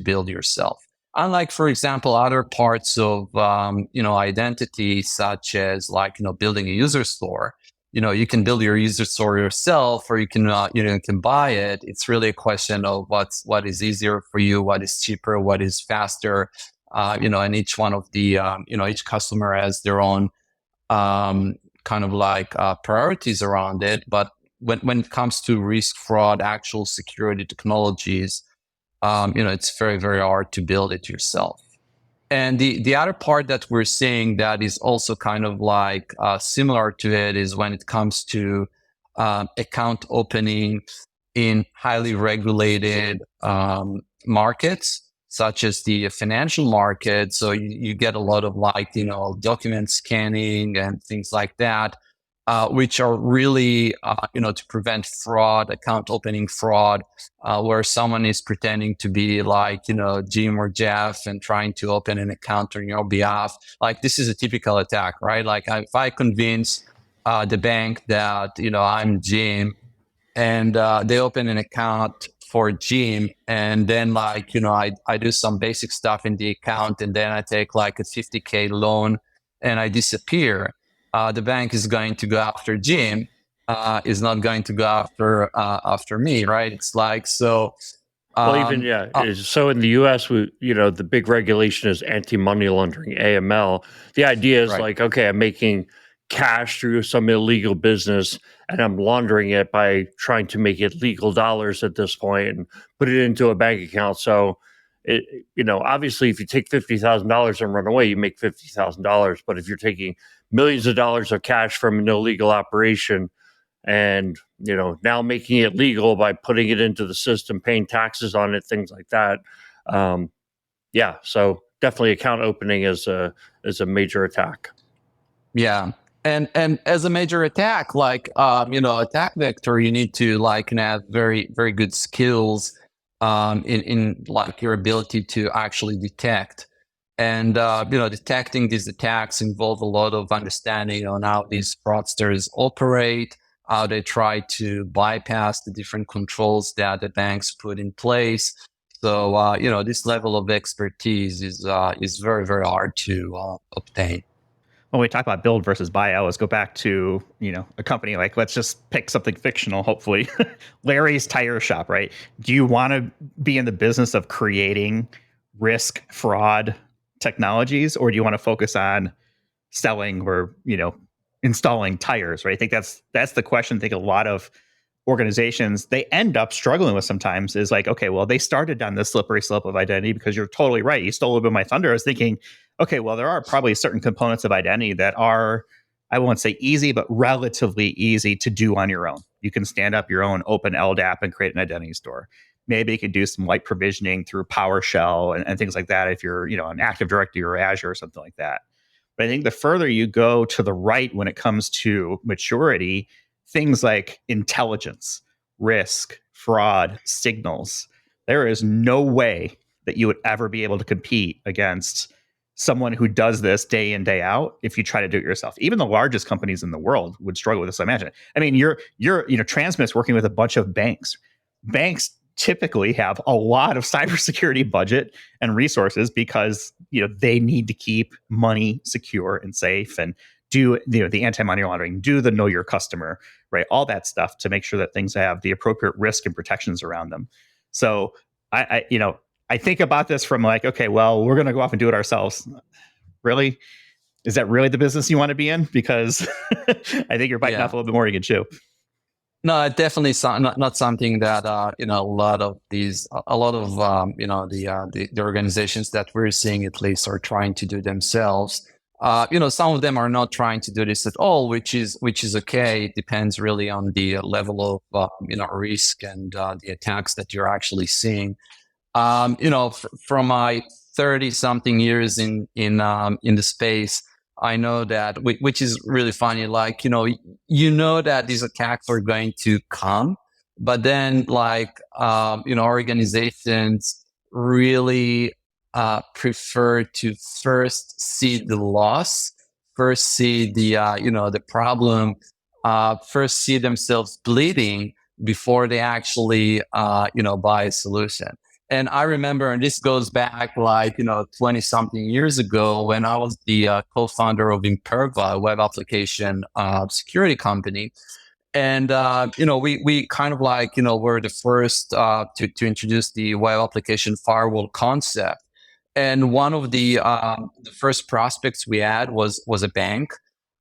build yourself. Unlike, for example, other parts of identity, such as like building a user store. You can build your user store yourself, or you can buy it. It's really a question of what is easier for you, what is cheaper, what is faster. And each one of the each customer has their own kind of like priorities around it. But when it comes to risk, fraud, actual security technologies, it's very, very hard to build it yourself. And the other part that we're seeing that is also kind of like similar to it is when it comes to account opening in highly regulated markets, such as the financial market. So you get a lot of like, document scanning and things like that, which are really, to prevent fraud, account opening fraud, where someone is pretending to be like, Jim or Jeff and trying to open an account on your behalf. Like, this is a typical attack, right? Like, if I convince the bank that, I'm Jim, and they open an account for Jim, and then like, I do some basic stuff in the account, and then I take like a $50K loan and I disappear. The bank is going to go after Jim, is not going to go after me, right? It's like, so. So in the U.S., the big regulation is anti-money laundering, AML. The idea is like, okay, I'm making cash through some illegal business, and I'm laundering it by trying to make it legal dollars at this point and put it into a bank account. So, obviously, if you take $50,000 and run away, you make $50,000. But if you're taking millions of dollars of cash from an illegal operation and, now making it legal by putting it into the system, paying taxes on it, things like that. So definitely account opening is a major attack. Yeah. And as a major attack, like, attack vector, you need to like have very, very good skills in like your ability to actually detect. And, detecting these attacks involve a lot of understanding on how these fraudsters operate, how they try to bypass the different controls that the banks put in place. So, this level of expertise is very, very hard to obtain. When we talk about build versus buy, I always go back to, a company like, let's just pick something fictional, hopefully, Larry's Tire Shop, right? Do you want to be in the business of creating risk fraud technologies, or do you want to focus on selling or installing tires, right? I think that's the question. I think a lot of organizations, they end up struggling with sometimes is like, okay, well, they started down this slippery slope of identity, because you're totally right. You stole a bit of my thunder. I was thinking, okay, well, there are probably certain components of identity that are, I won't say easy, but relatively easy to do on your own. You can stand up your own open LDAP and create an identity store. Maybe you could do some light provisioning through PowerShell and things like that if you're, an Active Directory or Azure or something like that. But I think the further you go to the right when it comes to maturity, things like intelligence, risk, fraud, signals, there is no way that you would ever be able to compete against someone who does this day in, day out if you try to do it yourself. Even the largest companies in the world would struggle with this, I imagine. I mean, Transmit's working with a bunch of banks. Banks typically have a lot of cybersecurity budget and resources because they need to keep money secure and safe, and do the anti-money laundering, do the know your customer, right? All that stuff to make sure that things have the appropriate risk and protections around them. So I think about this from like, okay, well, we're going to go off and do it ourselves. Really? Is that really the business you want to be in? Because I think you're biting off a little bit more you can chew. No, definitely not something that a lot of the organizations that we're seeing at least are trying to do themselves. Some of them are not trying to do this at all, which is okay. It depends really on the level of risk and the attacks that you're actually seeing. From my 30-something years in the space, I know that, which is really funny, like, that these attacks are going to come, but then organizations really prefer to first see the loss, first see the problem, first see themselves bleeding before they actually, buy a solution. And I remember, and this goes back 20 something years ago, when I was the co-founder of Imperva, a web application security company. And, we kind of were the first to introduce the web application firewall concept. And one of the first prospects we had was a bank.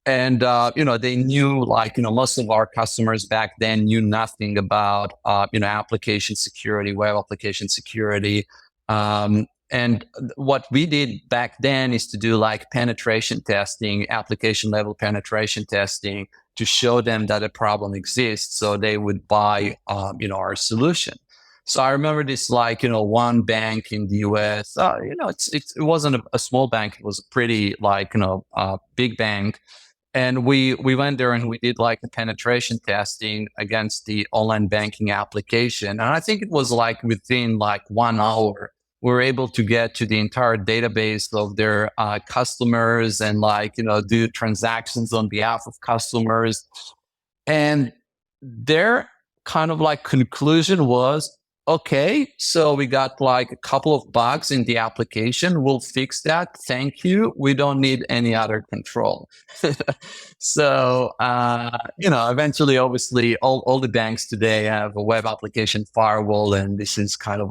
And, they knew, most of our customers back then knew nothing about, application security, web application security. And what we did back then is to do penetration testing, application level penetration testing, to show them that a problem exists, so they would buy, our solution. So I remember this, one bank in the US, it wasn't a small bank. It was a pretty big bank. And we went there and we did a penetration testing against the online banking application. And I think it was within 1 hour, we were able to get to the entire database of their customers and do transactions on behalf of customers. And their kind of conclusion was, okay, so we got a couple of bugs in the application. We'll fix that. Thank you. We don't need any other control. So, eventually, obviously, all the banks today have a web application firewall, and this is kind of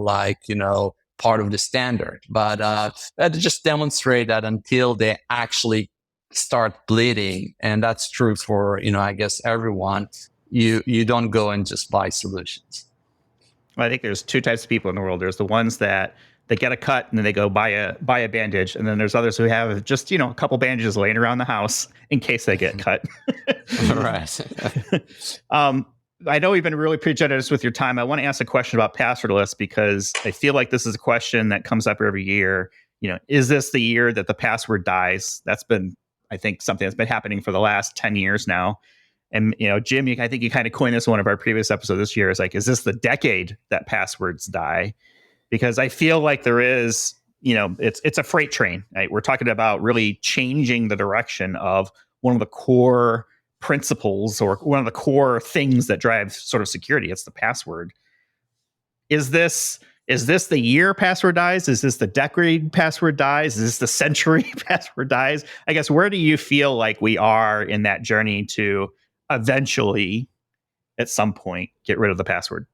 part of the standard. But that just demonstrate that until they actually start bleeding, and that's true for, I guess, everyone, you don't go and just buy solutions. I think there's two types of people in the world. There's the ones that they get a cut and then they go buy a bandage, and then there's others who have just a couple bandages laying around the house in case they get cut. Right. I know we've been really pretty generous with your time. I want to ask a question about passwordless, because I feel like this is a question that comes up every year. Is this the year that the password dies? That's been, I think, something that's been happening for the last 10 years now. And, Jim, I think you kind of coined this in one of our previous episodes this year. Is this the decade that passwords die? Because I feel like there is, it's a freight train, right? We're talking about really changing the direction of one of the core principles, or one of the core things that drives sort of security. It's the password. Is this the year password dies? Is this the decade password dies? Is this the century password dies? I guess, where do you feel like we are in that journey to eventually, at some point, get rid of the password?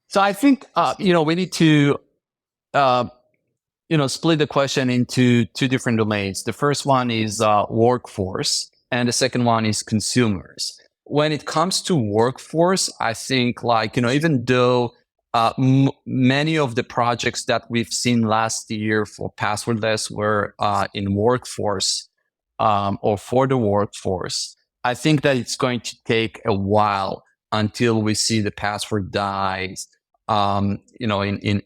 So I think, we need to split the question into two different domains. The first one is workforce, and the second one is consumers. When it comes to workforce, I think even though many of the projects that we've seen last year for passwordless were in workforce or for the workforce, I think that it's going to take a while until we see the password dies in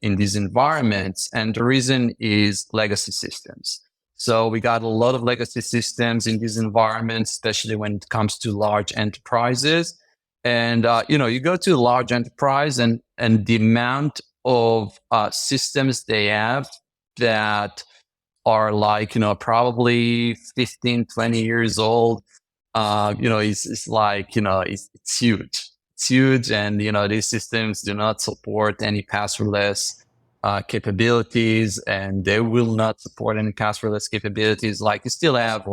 these environments. And the reason is legacy systems. So we got a lot of legacy systems in these environments, especially when it comes to large enterprises. And, you go to a large enterprise and the amount of systems they have that are probably 15, 20 years old, it's huge. It's huge. And, these systems do not support any passwordless capabilities, and they will not support any passwordless capabilities. You still have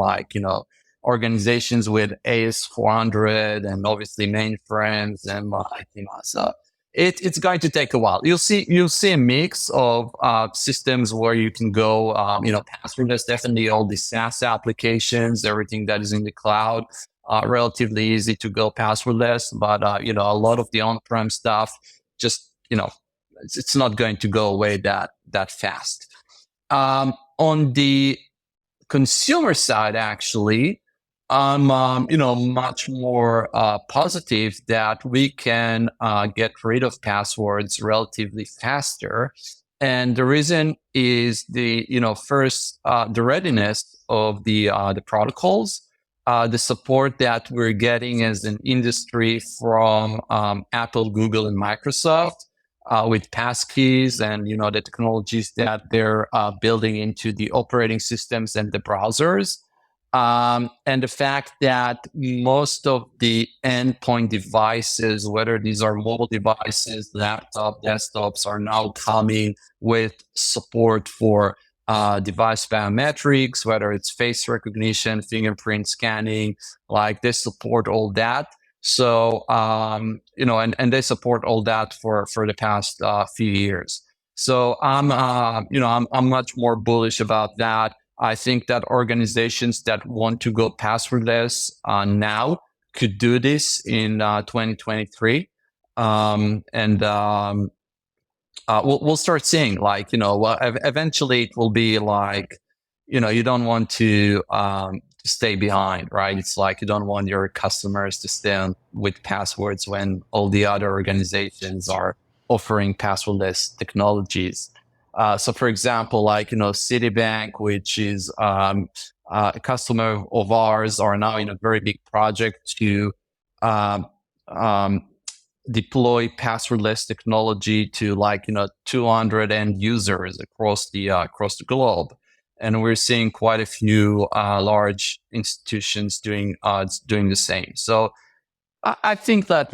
organizations with AS400 and obviously mainframes and so it's going to take a while. You'll see a mix of systems where you can go, passwordless, definitely all the SaaS applications, everything that is in the cloud, relatively easy to go passwordless. But, a lot of the on-prem stuff, just, it's not going to go away that fast. On the consumer side, actually, I'm much more positive that we can get rid of passwords relatively faster. And the reason is the readiness of the protocols, the support that we're getting as an industry from Apple, Google, and Microsoft. With passkeys and the technologies that they're building into the operating systems and the browsers, and the fact that most of the endpoint devices, whether these are mobile devices, laptop, desktops, are now coming with support for device biometrics, whether it's face recognition, fingerprint scanning, they support all that. So, and they support all that for the past few years. So I'm much more bullish about that. I think that organizations that want to go passwordless now could do this in 2023. We'll start seeing eventually it will be you don't want to stay behind, right? It's you don't want your customers to stay with passwords when all the other organizations are offering passwordless technologies. So for example, Citibank, which is a customer of ours, are now in a very big project to deploy passwordless technology to 200 end users across the globe. And we're seeing quite a few large institutions doing the same. So I think that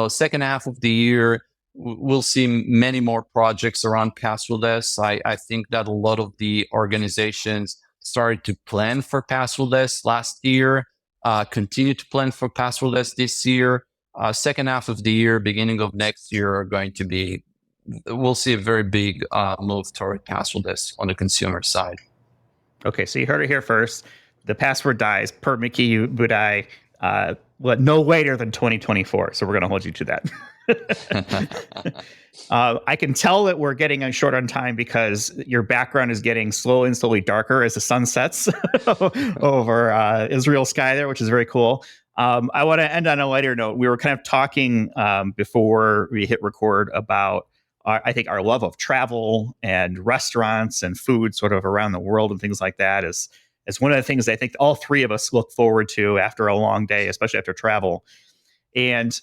second half of the year, we'll see many more projects around passwordless. I think that a lot of the organizations started to plan for passwordless last year, continue to plan for passwordless this year. Second half of the year, beginning of next year are going to be, we'll see a very big move toward passwordless on the consumer side. Okay, so you heard it here first. The password dies per Mickey Boodaei no later than 2024. So we're going to hold you to that. I can tell that we're getting short on time because your background is getting slowly darker as the sun sets over Israel sky there, which is very cool. I want to end on a lighter note. We were kind of talking before we hit record about I think our love of travel and restaurants and food sort of around the world and things like that is one of the things I think all three of us look forward to after a long day, especially after travel. And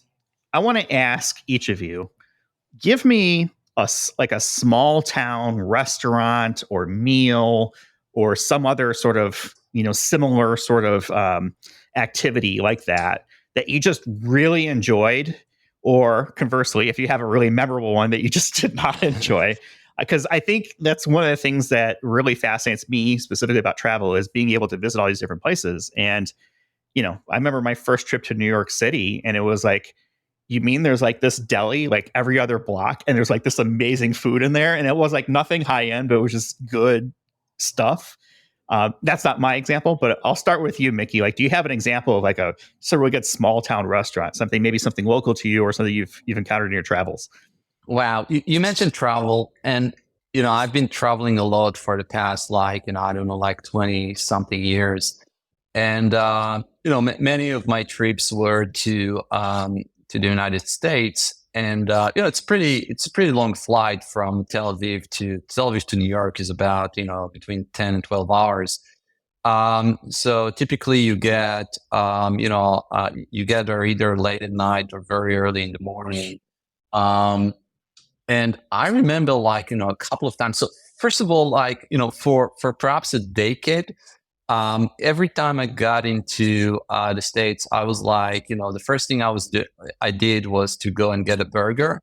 I want to ask each of you, give me a small town restaurant or meal or some other sort of, similar sort of activity like that you just really enjoyed. Or conversely, if you have a really memorable one that you just did not enjoy, because I think that's one of the things that really fascinates me specifically about travel is being able to visit all these different places. And, I remember my first trip to New York City, and it was you mean there's like this deli like every other block and there's like this amazing food in there? And it was like nothing high end, but it was just good stuff. That's not my example, but I'll start with you, Mickey. Like, do you have an example of like a really good small town restaurant, maybe something local to you or something you've encountered in your travels? Wow. You mentioned travel, and, I've been traveling a lot for the past, like, I don't know, like 20 something years. And, many of my trips were to the United States. And, it's a pretty long flight from Tel Aviv to New York is about, between 10 and 12 hours. So typically you get, you get there either late at night or very early in the morning. And I remember like, a couple of times. So first of all, like, for perhaps a decade, every time I got into the States, I was like, the first thing I did was to go and get a burger.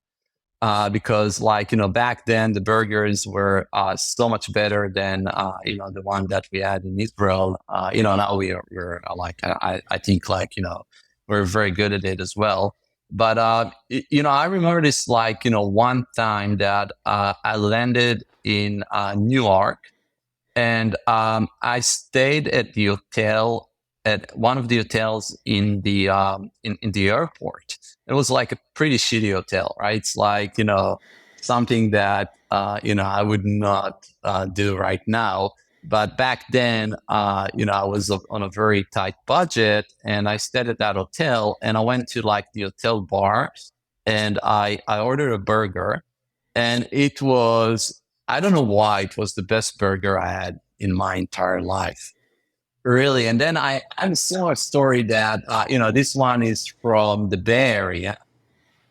Because like, back then the burgers were so much better than, the one that we had in Israel. Now we're like, I think like, we're very good at it as well. But, I remember this like, one time that I landed in New York, and I stayed at the hotel, at one of the hotels in the in the airport. It was like a pretty shitty hotel, right? It's like, something that I would not do right now. But back then, I was on a very tight budget, and I stayed at that hotel, and I went to like the hotel bar, and I ordered a burger, and it was, I don't know why, it was the best burger I had in my entire life. Really. And then I saw a story that, this one is from the Bay Area,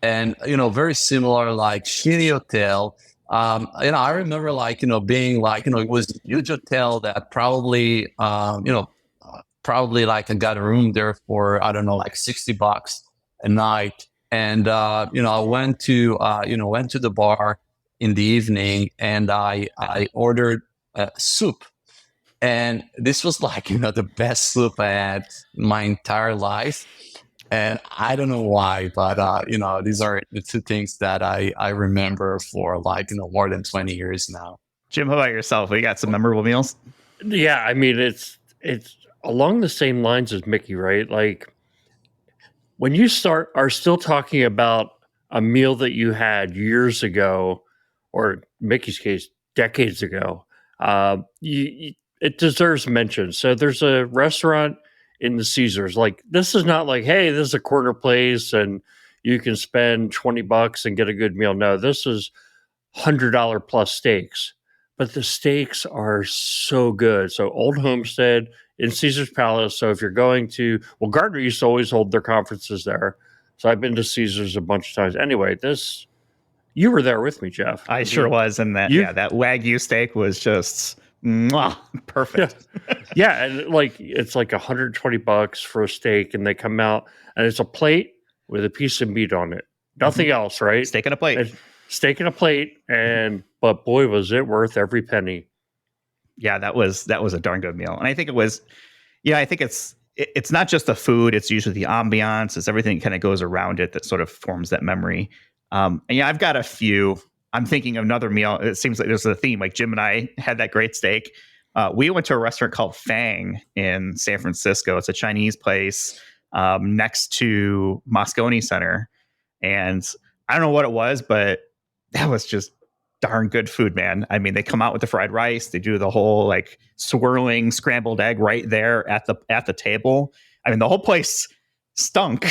and, very similar, like shitty hotel. I remember like, being like, it was a huge hotel that probably, probably like I got a room there for, I don't know, like $60 a night. And, I went to the bar in the evening, and I ordered soup. And this was like, the best soup I had in my entire life. And I don't know why, but, these are the two things that I remember for like, more than 20 years now. Jim, how about yourself? We got some memorable meals? Yeah, I mean, it's along the same lines as Mickey, right? Like when you are still talking about a meal that you had years ago, or Mickey's case, decades ago, it deserves mention. So there's a restaurant in the Caesars. Like, this is not like, hey, this is a corner place and you can spend $20 and get a good meal. No, this is $100 plus steaks, but the steaks are so good. So Old Homestead in Caesar's Palace. So if you're going to, well, Gardner used to always hold their conferences there. So I've been to Caesar's a bunch of times. Anyway, you were there with me, Jeff. I sure was. And that Wagyu steak was just perfect. Yeah. And like, it's like $120 for a steak, and they come out and it's a plate with a piece of meat on it. Nothing else, right? Steak and a plate. Steak and a plate. But boy, was it worth every penny. Yeah, that was a darn good meal. And I think it was, I think it's not just the food, it's usually the ambiance, it's everything that kind of goes around it that sort of forms that memory. And I've got a few. I'm thinking of another meal. It seems like there's a theme. Like Jim and I had that great steak. We went to a restaurant called Fang in San Francisco. It's a Chinese place next to Moscone Center. And I don't know what it was, but that was just darn good food, man. I mean, they come out with the fried rice. They do the whole like swirling scrambled egg right there at the table. I mean, the whole place stunk.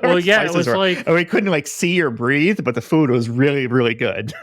Well, yeah, it was like we couldn't like see or breathe, but the food was really, really good.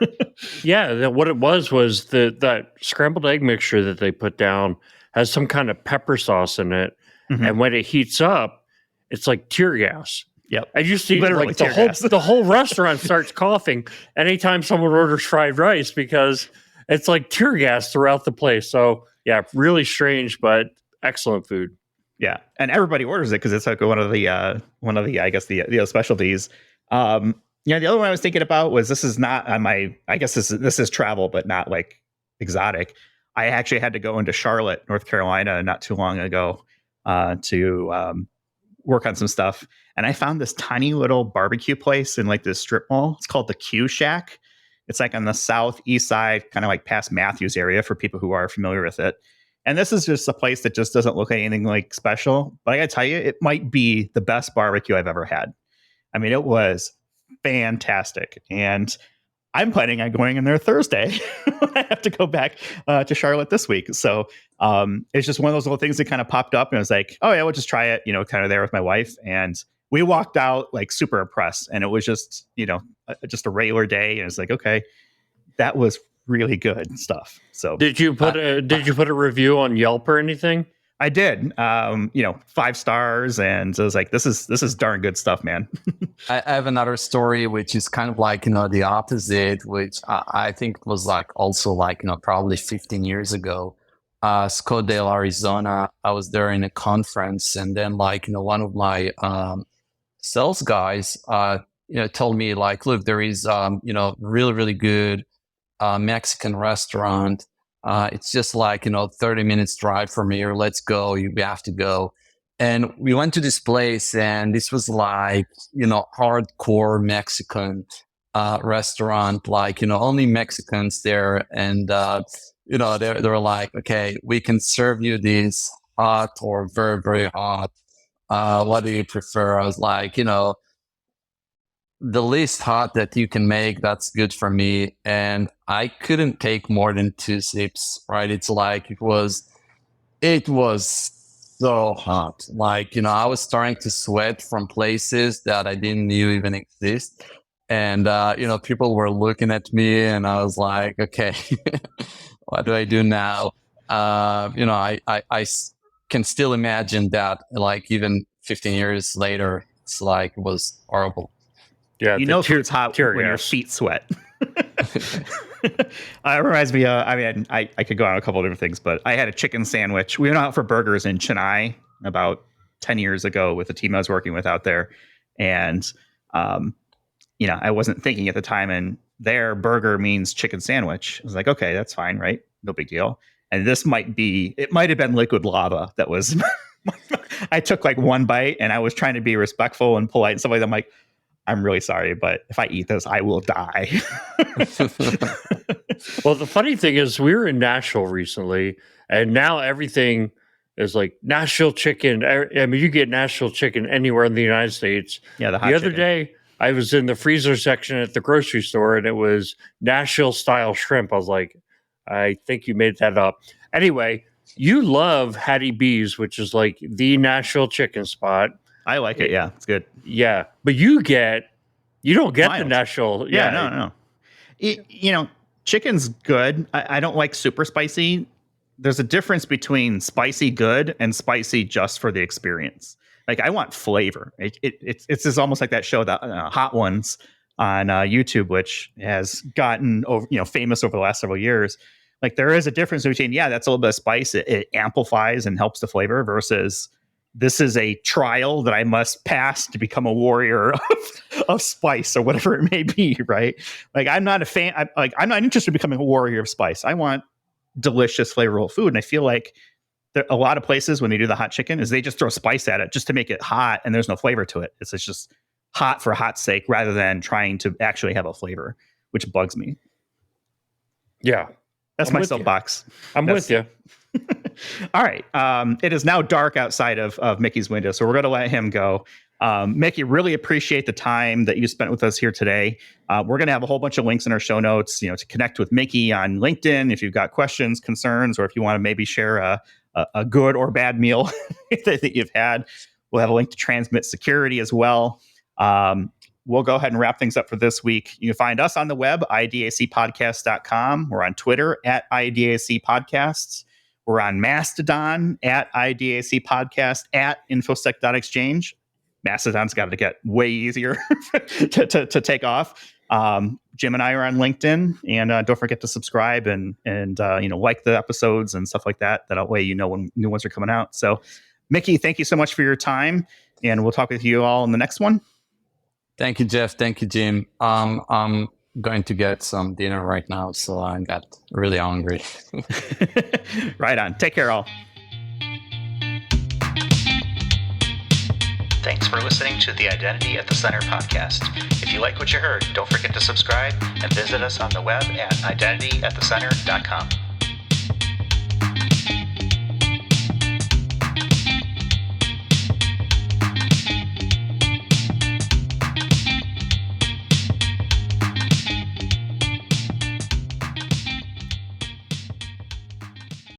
Yeah, what it was that scrambled egg mixture that they put down has some kind of pepper sauce in it, and when it heats up, it's like tear gas. Yep. And you see like the whole restaurant starts coughing anytime someone orders fried rice, because it's like tear gas throughout the place. So yeah, really strange, but excellent food. Yeah, and everybody orders it because it's like one of the I guess the specialties. The other one I was thinking about was, this is not on my, I guess this is travel, but not like exotic. I actually had to go into Charlotte, North Carolina, not too long ago, to work on some stuff. And I found this tiny little barbecue place in like this strip mall. It's called the Q Shack. It's like on the southeast side, kind of like past Matthews area for people who are familiar with it. And this is just a place that just doesn't look anything like special. But I got to tell you, it might be the best barbecue I've ever had. I mean, it was fantastic. And I'm planning on going in there Thursday. I have to go back to Charlotte this week. So it's just one of those little things that kind of popped up. And I was like, oh, yeah, we'll just try it, kind of there with my wife. And we walked out like super impressed. And it was just, just a regular day. And it's like, okay, that was really good stuff. So did you put a review on Yelp or anything? I did, 5 stars, and I was like, this is darn good stuff, man. I have another story, which is kind of like, the opposite, which I think was like also like, probably 15 years ago, Scottsdale, Arizona. I was there in a conference, and then like, one of my sales guys, told me like, look, there is, really, really good Mexican restaurant. It's just like, 30 minutes drive from here. Let's go. You have to go. And we went to this place, and this was like, hardcore Mexican restaurant, like, only Mexicans there. And, they were like, okay, we can serve you this hot or very, very hot. What do you prefer? I was like, the least hot that you can make, that's good for me. And I couldn't take more than 2 sips, right? It's like, it was so hot. Like, I was starting to sweat from places that I didn't knew even exist. And, people were looking at me, and I was like, okay, what do I do now? I can still imagine that, like, even 15 years later, it's like, it was horrible. Yeah, food's hot when your feet sweat. It reminds me, I could go on a couple of different things, but I had a chicken sandwich. We went out for burgers in Chennai about 10 years ago with the team I was working with out there. And, I wasn't thinking at the time, and their burger means chicken sandwich. I was like, okay, that's fine, right? No big deal. And it might have been liquid lava that was, I took like one bite, and I was trying to be respectful and polite and stuff like that. I'm like, I'm really sorry, but if I eat this, I will die. Well, the funny thing is, we were in Nashville recently, and now everything is like Nashville chicken. I mean, you get Nashville chicken anywhere in the United States. Yeah, the other day, I was in the freezer section at the grocery store, and it was Nashville style shrimp. I was like, I think you made that up. Anyway, you love Hattie B's, which is like the Nashville chicken spot. I like it. Yeah, it's good. Yeah, but you don't get Mild. the Nashville. Yeah, no. Chicken's good. I don't like super spicy. There's a difference between spicy good and spicy just for the experience. Like, I want flavor. It's just almost like that show, the Hot Ones on YouTube, which has gotten famous over the last several years. Like, there is a difference between, that's a little bit of spice. It amplifies and helps the flavor versus this is a trial that I must pass to become a warrior of spice or whatever it may be, right? Like, I'm not a fan. I'm not interested in becoming a warrior of spice. I want delicious, flavorful food. And I feel like a lot of places when they do the hot chicken is they just throw spice at it just to make it hot, and there's no flavor to it. It's just hot for hot's sake rather than trying to actually have a flavor, which bugs me. Yeah. That's my soapbox. I'm with you. All right. It is now dark outside of Mickey's window, so we're going to let him go. Mickey, really appreciate the time that you spent with us here today. We're going to have a whole bunch of links in our show notes, to connect with Mickey on LinkedIn if you've got questions, concerns, or if you want to maybe share a good or bad meal that you've had. We'll have a link to Transmit Security as well. We'll go ahead and wrap things up for this week. You can find us on the web, idacpodcast.com. We're on Twitter at idacpodcasts. We're on Mastodon at IDAC Podcast at infosec.exchange. Mastodon's got to get way easier to take off. Jim and I are on LinkedIn, and don't forget to subscribe and like the episodes and stuff like that. That way when new ones are coming out. So, Mickey, thank you so much for your time, and we'll talk with you all in the next one. Thank you, Jeff. Thank you, Jim. I'm going to get some dinner right now, so I got really hungry. Right on. Take care, all. Thanks for listening to the Identity at the Center podcast. If you like what you heard, don't forget to subscribe and visit us on the web at identityatthecenter.com.